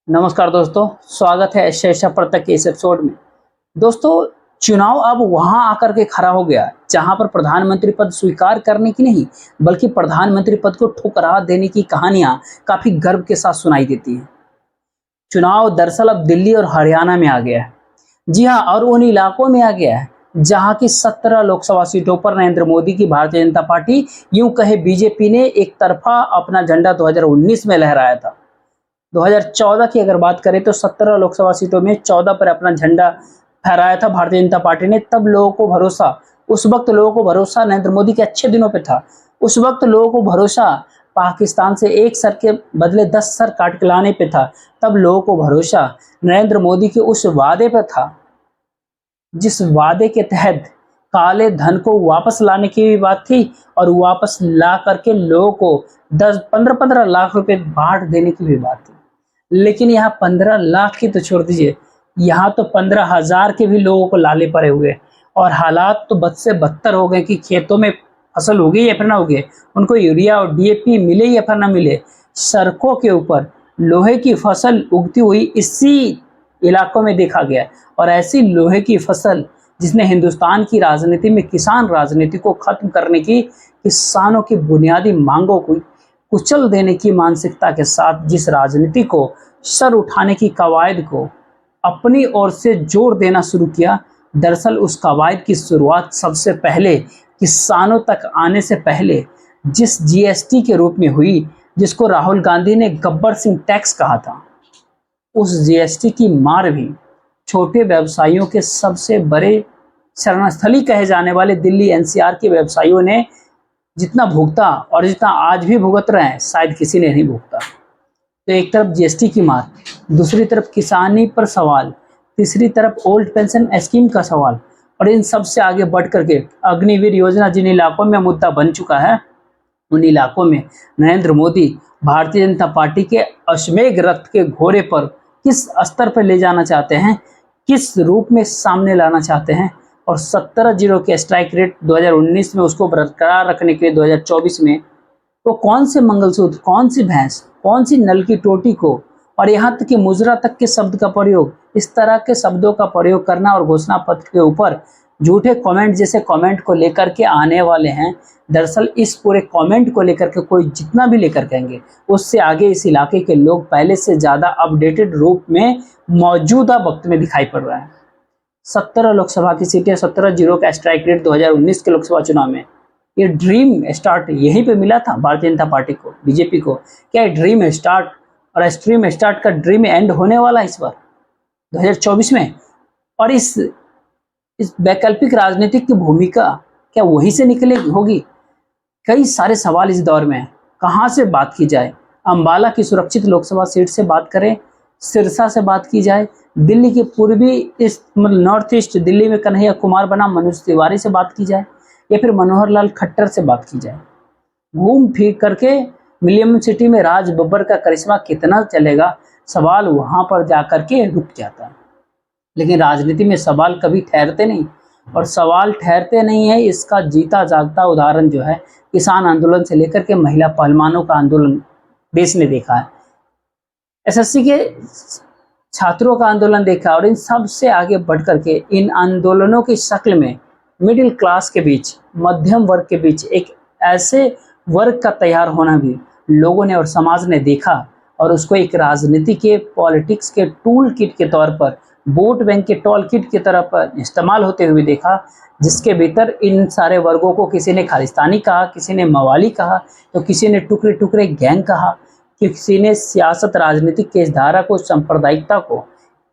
नमस्कार दोस्तों, स्वागत है शेषा पर तक के इस एपिसोड में। दोस्तों, चुनाव अब वहां आकर के खड़ा हो गया जहां पर प्रधानमंत्री पद स्वीकार करने की नहीं बल्कि प्रधानमंत्री पद को ठुकरा देने की कहानियां काफी गर्व के साथ सुनाई देती हैं। चुनाव दरअसल अब दिल्ली और हरियाणा में आ गया है। जी हाँ, और उन इलाकों में आ गया है जहां की 17 लोकसभा सीटों पर नरेंद्र मोदी की भारतीय जनता पार्टी, यूं कहे बीजेपी ने एक तरफा अपना झंडा 2019 में लहराया था। 2014 की अगर बात करें तो 17 लोकसभा सीटों में 14 पर अपना झंडा फहराया था भारतीय जनता पार्टी ने। तब लोगों को भरोसा, उस वक्त लोगों को भरोसा नरेंद्र मोदी के अच्छे दिनों पे था। उस वक्त लोगों को भरोसा पाकिस्तान से एक सर के बदले 10 सर काट के लाने पे था। तब लोगों को भरोसा नरेंद्र मोदी के उस वादे पर था जिस वादे के तहत काले धन को वापस लाने की भी बात थी और वापस ला करके लोगों को 10-15 लाख रुपए बांट देने की भी बात थी। लेकिन यहाँ 15 लाख की तो छोड़ दीजिए, यहाँ तो 15,000 के भी लोगों को लाले पड़े हुए और हालात तो बद से बदतर हो गए कि खेतों में फसल उगी या फिर ना उगे, उनको यूरिया और डीएपी मिले या फिर ना मिले। सड़कों के ऊपर लोहे की फसल उगती हुई इसी इलाकों में देखा गया और ऐसी लोहे की फसल जिसने हिंदुस्तान की राजनीति में किसान राजनीति को खत्म करने की, किसानों की बुनियादी मांगों को कुचल देने की मानसिकता के साथ जिस राजनीति को सर उठाने की कवायद को अपनी ओर से जोर देना शुरू किया, दरअसल उस कवायद की शुरुआत सबसे पहले किसानों तक आने से पहले जिस जीएसटी के रूप में हुई, जिसको राहुल गांधी ने गब्बर सिंह टैक्स कहा था, उस जीएसटी की मार भी छोटे व्यवसायियों के सबसे बड़े शरणस्थली कहे जाने वाले दिल्ली एनसीआर के व्यवसायियों ने जितना भुगता और जितना आज भी भुगत रहे हैं, शायद किसी ने नहीं भुगता। तो एक तरफ जीएसटी की मार, दूसरी तरफ किसानी पर सवाल, तीसरी तरफ ओल्ड पेंशन स्कीम का सवाल और इन सब से आगे बढ़ करके अग्निवीर योजना जिन इलाकों में मुद्दा बन चुका है, उन इलाकों में नरेंद्र मोदी भारतीय जनता पार्टी के अश्वमेध रथ के घोड़े पर किस स्तर पर ले जाना चाहते हैं, किस रूप में सामने लाना चाहते हैं और 17-0 के स्ट्राइक रेट 2019 में उसको बरकरार रखने के लिए 2024 में वो कौन से मंगलसूत्र, कौन सी भैंस, कौन सी नल की टोटी को और यहाँ तक कि मुजरा तक के शब्द का प्रयोग, इस तरह के शब्दों का प्रयोग करना और घोषणा पत्र के ऊपर झूठे कमेंट जैसे कमेंट को लेकर के आने वाले हैं। दरअसल इस पूरे कमेंट को लेकर के कोई जितना भी लेकर कहेंगे, उससे आगे इस इलाके के लोग पहले से ज्यादा अपडेटेड रूप में मौजूदा वक्त में दिखाई पड़ रहे हैं। 17 लोकसभा की सीटें, 17-0 का स्ट्राइक रेट 2019 के लोकसभा चुनाव में, ये ड्रीम स्टार्ट यहीं पे मिला था भारतीय जनता पार्टी को, बीजेपी को। क्या ड्रीम स्टार्ट और स्ट्रीम स्टार्ट का ड्रीम एंड होने वाला इस बार 2024 में? और इस वैकल्पिक राजनीतिक की भूमिका क्या वहीं से निकले होगी? कई सारे सवाल इस दौर में हैं। कहाँ से बात की जाए? अंबाला की सुरक्षित लोकसभा सीट से बात करें, सिरसा से बात की जाए, दिल्ली के पूर्वी इस मतलब नॉर्थ ईस्ट दिल्ली में कन्हैया कुमार बनाम मनोज तिवारी से बात की जाए या फिर मनोहर लाल खट्टर से बात की जाए। घूम फिर करके मिलियन सिटी में राज बब्बर का करिश्मा कितना चलेगा, सवाल वहां पर जाकर के रुक जाता है। लेकिन राजनीति में सवाल कभी ठहरते नहीं और सवाल ठहरते नहीं है, इसका जीता जागता उदाहरण जो है किसान आंदोलन से लेकर के महिला पहलवानों का आंदोलन देश ने देखा है, एसएससी के छात्रों का आंदोलन देखा और इन सब से आगे बढ़ करके इन आंदोलनों की शक्ल में मिडिल क्लास के बीच, मध्यम वर्ग के बीच एक ऐसे वर्ग का तैयार होना भी लोगों ने और समाज ने देखा और उसको एक राजनीति के, पॉलिटिक्स के टूल किट के तौर पर, वोट बैंक के टॉल किट की तरह पर इस्तेमाल होते हुए देखा, जिसके भीतर इन सारे वर्गों को किसी ने खालिस्तानी कहा, किसी ने मवाली कहा, तो किसी ने टुकड़े टुकड़े गैंग कहा, किसी ने सियासत राजनीतिक के इस धारा को, सांप्रदायिकता को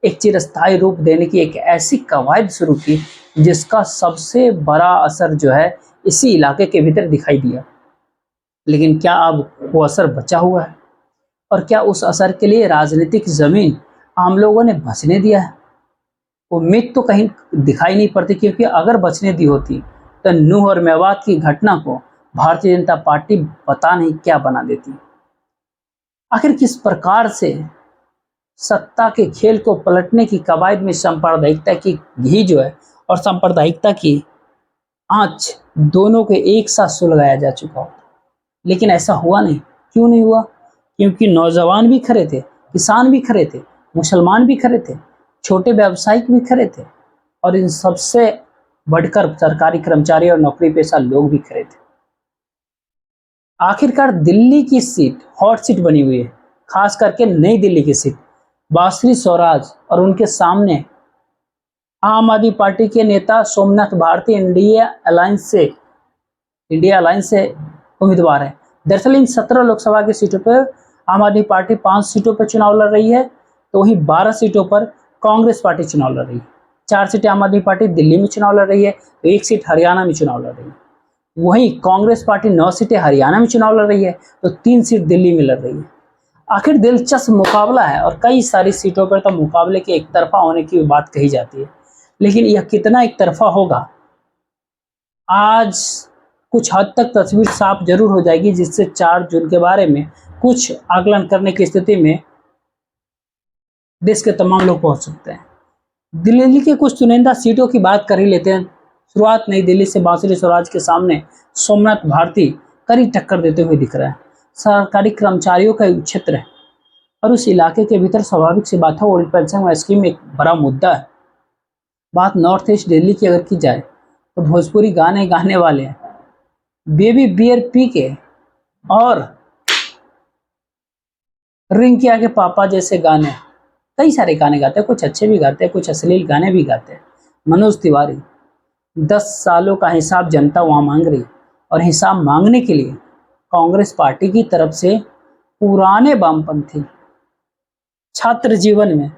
एक चिरस्थायी रूप देने की एक ऐसी कवायद शुरू की जिसका सबसे बड़ा असर जो है इसी इलाके के भीतर दिखाई दिया। लेकिन क्या अब वो असर बचा हुआ है? और क्या उस असर के लिए राजनीतिक जमीन आम लोगों ने बचने दिया है? उम्मीद तो कहीं दिखाई नहीं पड़ती, क्योंकि अगर बचने दी होती तो नूह और मेवात की घटना को भारतीय जनता पार्टी पता नहीं क्या बना देती। आखिर किस प्रकार से सत्ता के खेल को पलटने की कवायद में सांप्रदायिकता की घी जो है और सांप्रदायिकता की आंच दोनों को एक साथ सुलगाया जा चुका हो, लेकिन ऐसा हुआ नहीं। क्यों नहीं हुआ? क्योंकि नौजवान भी खड़े थे, किसान भी खड़े थे, मुसलमान भी खड़े थे, छोटे व्यावसायिक भी खड़े थे और इन सबसे बढ़कर सरकारी कर्मचारी और नौकरी पेशा लोग भी खड़े थे। आखिरकार दिल्ली की सीट हॉट सीट बनी हुई है, खास करके नई दिल्ली की सीट। बांसुरी स्वराज और उनके सामने आम आदमी पार्टी के नेता सोमनाथ भारती इंडिया अलायंस से उम्मीदवार है। दरअसल इन 17 लोकसभा की सीटों पर आम आदमी पार्टी 5 सीटों पर चुनाव लड़ रही है, तो वहीं 12 सीटों पर कांग्रेस पार्टी चुनाव लड़ रही है। 4 सीटें आम आदमी पार्टी दिल्ली में चुनाव लड़ रही है, तो 1 सीट हरियाणा में चुनाव लड़ रही है। वहीं कांग्रेस पार्टी 9 सीटें हरियाणा में चुनाव लड़ रही है, तो 3 सीट दिल्ली में लड़ रही है। आखिर दिलचस्प मुकाबला है और कई सारी सीटों पर तो मुकाबले के एक तरफा होने की बात कही जाती है, लेकिन यह कितना एक तरफा होगा आज कुछ हद तक तस्वीर साफ जरूर हो जाएगी, जिससे 4 जून के बारे में कुछ आकलन करने की स्थिति में देश के तमाम लोग पहुंच सकते हैं। दिल्ली के कुछ चुनिंदा सीटों की बात कर ही लेते हैं। शुरुआत नई दिल्ली से बांसुरी स्वराज के सामने सोमनाथ भारती कड़ी टक्कर देते हुए दिख रहा है। सरकारी कर्मचारियों का क्षेत्र है और उस इलाके के भीतर स्वाभाविक सी बात है, ओल्ड पेंशन स्कीम एक बड़ा मुद्दा है। बात नॉर्थ ईस्ट दिल्ली की अगर की जाए तो भोजपुरी गाने गाने वाले हैं, बेबी बियर पी के और रिंकिया के पापा जैसे गाने, कई सारे गाने गाते हैं, कुछ अच्छे भी गाते हैं, कुछ अश्लील गाने भी गाते हैं। मनोज तिवारी 10 सालों का हिसाब जनता वहां मांग रही और हिसाब मांगने के लिए कांग्रेस पार्टी की तरफ से पुराने वामपंथी छात्र जीवन में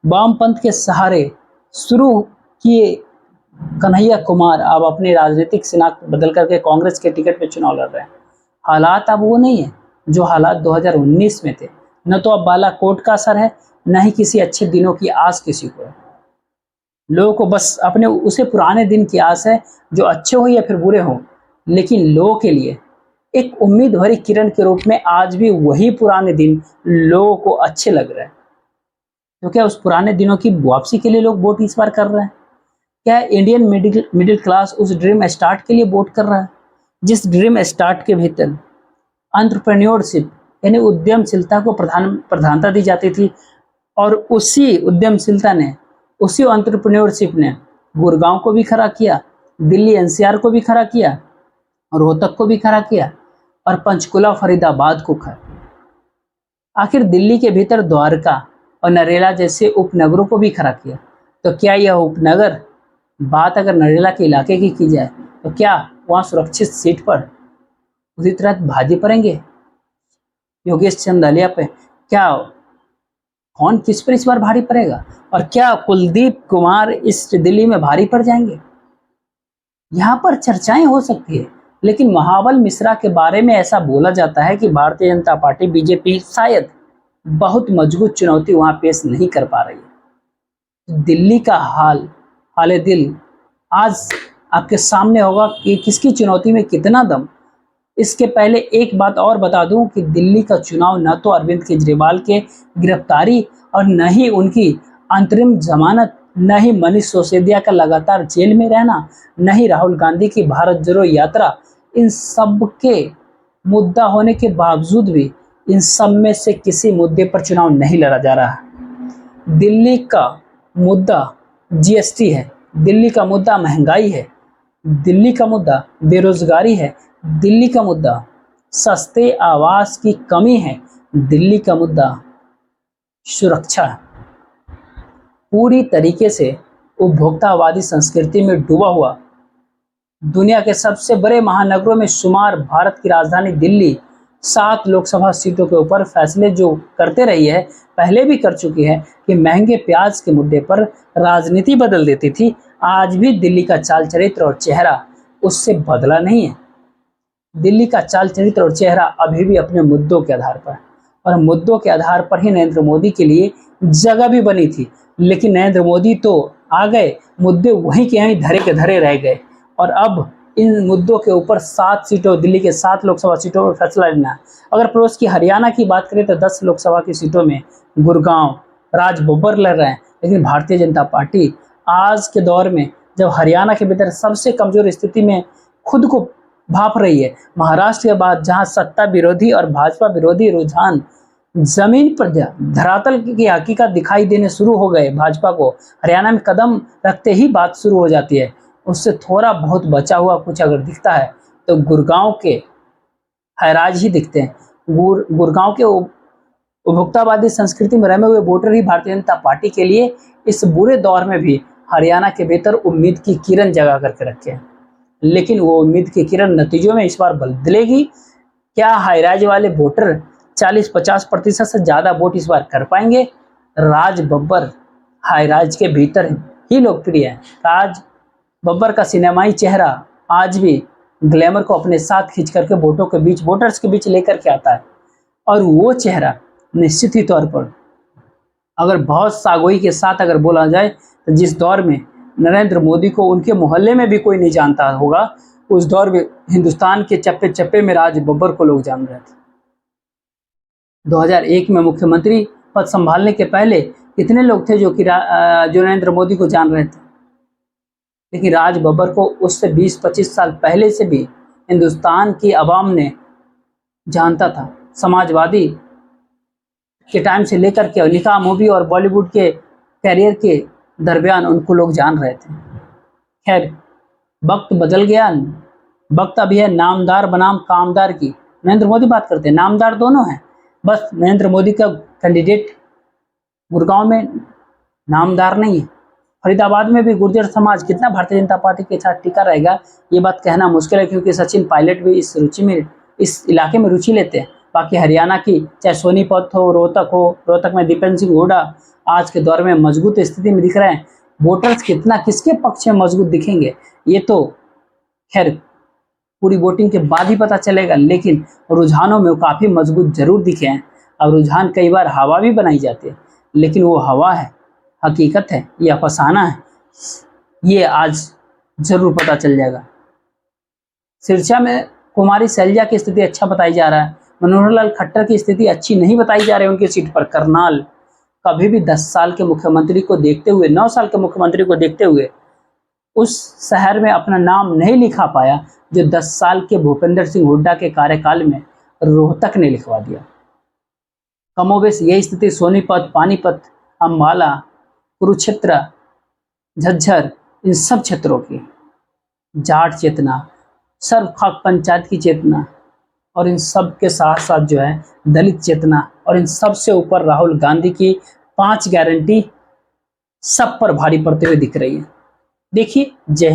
वामपंथ के सहारे शुरू किए कन्हैया कुमार अब अपनी राजनीतिक शिनाख्त बदल करके कांग्रेस के टिकट पे चुनाव लड़ रहे हैं। हालात अब वो नहीं है जो हालात 2019 में थे। न तो अब बालाकोट का असर है, न ही किसी अच्छे दिनों की आस किसी को है। लोगों को बस अपने उसे पुराने दिन की आस है, जो अच्छे हो या फिर बुरे हो, लेकिन लोगों के लिए एक उम्मीद भरी किरण के रूप में आज भी वही पुराने दिन लोगों को अच्छे लग रहे हैं। तो क्या उस पुराने दिनों की वापसी के लिए लोग वोट इस बार कर रहे हैं? क्या इंडियन मिडिल क्लास उस ड्रीम स्टार्ट के लिए वोट कर रहा है, जिस ड्रीम स्टार्ट के भीतर एंटरप्रेन्योरशिप यानी उद्यमशीलता को प्रधानता दी जाती थी और उसी उद्यमशीलता ने, उसी एंटरप्रेन्योरशिप ने गुड़गांव को भी खड़ा किया, दिल्ली एनसीआर को भी खड़ा किया, रोहतक को भी खड़ा किया और पंचकुला फरीदाबाद को खड़ा। आखिर दिल्ली के भीतर द्वारका और नरेला जैसे उपनगरों को भी खड़ा किया। तो क्या यह उपनगर, बात अगर नरेला के इलाके की जाए, तो क्या वहां सुरक्षित सीट पर उसी तरह भाजी पड़ेंगे योगेश चंदालिया पे? क्या कौन किस पर इस बार भारी पड़ेगा? और क्या कुलदीप कुमार इस दिल्ली में भारी पड़ जाएंगे? यहाँ पर चर्चाएं हो सकती है, लेकिन महाबल मिश्रा के बारे में ऐसा बोला जाता है कि भारतीय जनता पार्टी बीजेपी शायद बहुत मजबूत चुनौती वहां पेश नहीं कर पा रही है। दिल्ली का हाल दिल आज आपके सामने होगा कि किसकी चुनौती में कितना दम। इसके पहले एक बात और बता दूं कि दिल्ली का चुनाव न तो अरविंद केजरीवाल के गिरफ्तारी और न ही उनकी अंतरिम जमानत, न ही मनीष सिसोदिया का लगातार जेल में रहना, न ही राहुल गांधी की भारत जोड़ो यात्रा, इन सब के मुद्दा होने के बावजूद भी इन सब में से किसी मुद्दे पर चुनाव नहीं लड़ा जा रहा है। दिल्ली का मुद्दा जीएसटी है, दिल्ली का मुद्दा महंगाई है, दिल्ली का मुद्दा बेरोजगारी है, दिल्ली का मुद्दा सस्ते आवास की कमी है, दिल्ली का मुद्दा सुरक्षा है। पूरी तरीके से उपभोक्तावादी संस्कृति में डूबा हुआ दुनिया के सबसे बड़े महानगरों में शुमार भारत की राजधानी दिल्ली 7 लोकसभा सीटों के ऊपर फैसले जो करते रही है, पहले भी कर चुकी है कि महंगे प्याज के मुद्दे पर राजनीति बदल देती थी। आज भी दिल्ली का चाल चरित्र और चेहरा उससे बदला नहीं है। दिल्ली का चाल चरित्र और चेहरा अभी भी अपने मुद्दों के आधार पर, और मुद्दों के आधार पर ही नरेंद्र मोदी के लिए जगह भी बनी थी, लेकिन नरेंद्र मोदी तो आ गए, मुद्दे वहीं के वहीं धरे के धरे रह गए और अब इन मुद्दों के ऊपर 7 सीटों, दिल्ली के 7 लोकसभा सीटों पर फैसला लेना है। अगर पड़ोस की हरियाणा की बात करें तो 10 लोकसभा की सीटों में गुड़गांव, राज बब्बर लड़ रहे हैं, लेकिन भारतीय जनता पार्टी आज के दौर में जब हरियाणा के भीतर सबसे कमजोर स्थिति में खुद को भाप रही है, महाराष्ट्र के बाद जहां सत्ता विरोधी और भाजपा विरोधी रुझान जमीन पर धरातल की हकीकत दिखाई देने शुरू हो गए भाजपा को। हरियाणा में कदम रखते ही बात शुरू हो जाती है। उससे थोड़ा बहुत बचा हुआ कुछ अगर दिखता है तो गुड़गांव के हैराज ही दिखते हैं। गुड़गांव के उपभोक्तावादी संस्कृति में रमे हुए वोटर ही भारतीय जनता पार्टी के लिए इस बुरे दौर में भी हरियाणा के बेहतर उम्मीद की किरण जगा करके रखे हैं। लेकिन वो उम्मीद की किरण नतीजों में इस बार बदलेगी क्या? हाईराज वाले वोटर 40-50% से ज्यादा वोट इस बार कर पाएंगे? राज बब्बर हाईराज के भीतर ही लोकप्रिय है। राज बब्बर का सिनेमाई चेहरा आज भी ग्लैमर को अपने साथ खींच करके वोटर्स के बीच लेकर के आता है। और वो चेहरा निश्चित ही तौर पर अगर बहुत सागोई के साथ अगर बोला जाए तो जिस दौर में नरेंद्र मोदी को उनके मोहल्ले में भी कोई नहीं जानता होगा, उस दौर में हिंदुस्तान के चप्पे चप्पे में राज बब्बर को लोग जान रहे थे। 2001 में मुख्यमंत्री पद संभालने के पहले कितने लोग थे जो नरेंद्र मोदी को जान रहे थे? लेकिन राज बब्बर को उससे 20-25 साल पहले से भी हिंदुस्तान की आवाम ने जानता था। समाजवादी के टाइम से लेकर के निकाह मूवी और बॉलीवुड के कैरियर के दरमियान उनको लोग जान रहे थे। खैर, वक्त बदल गया। वक्त अभी है नामदार बनाम कामदार की। नरेंद्र मोदी बात करते हैं, नामदार दोनों हैं। बस नरेंद्र मोदी का कैंडिडेट गुड़गांव में नामदार नहीं है। फरीदाबाद में भी गुर्जर समाज कितना भारतीय जनता पार्टी के साथ टिका रहेगा, ये बात कहना मुश्किल है, क्योंकि सचिन पायलट भी इस इलाके में रुचि लेते हैं। बाकी हरियाणा की चाहे सोनीपत हो, रोहतक में दीपेंद्र सिंह हुड्डा आज के दौर में मजबूत स्थिति में दिख रहे हैं। वोटर्स कितना किसके पक्ष में मजबूत दिखेंगे ये तो खैर पूरी वोटिंग के बाद ही पता चलेगा, लेकिन रुझानों में वो काफी मजबूत जरूर दिखे हैं। अब रुझान कई बार हवा भी बनाई जाती है, लेकिन वो हवा है, हकीकत है या अफसाना है, ये आज जरूर पता चल जाएगा। सिरसा में कुमारी शैलजा की स्थिति अच्छा बताई जा रहा है। मनोहर लाल खट्टर की स्थिति अच्छी नहीं बताई जा रही है उनकी सीट पर। करनाल कभी भी 10 साल के मुख्यमंत्री को देखते हुए, 9 साल के मुख्यमंत्री को देखते हुए उस शहर में अपना नाम नहीं लिखा पाया जो 10 साल के भूपेंद्र सिंह हुड्डा के कार्यकाल में रोहतक ने लिखवा दिया। कमोबेश यही स्थिति सोनीपत, पानीपत, अम्बाला, कुरुक्षेत्र, झज्जर, इन सब क्षेत्रों की जाट चेतना, सर्व खाक पंचायत की चेतना और इन सब के साथ साथ जो है दलित चेतना और इन सब से ऊपर राहुल गांधी की 5 गारंटी सब पर भारी पड़ते हुए दिख रही है। देखिए जय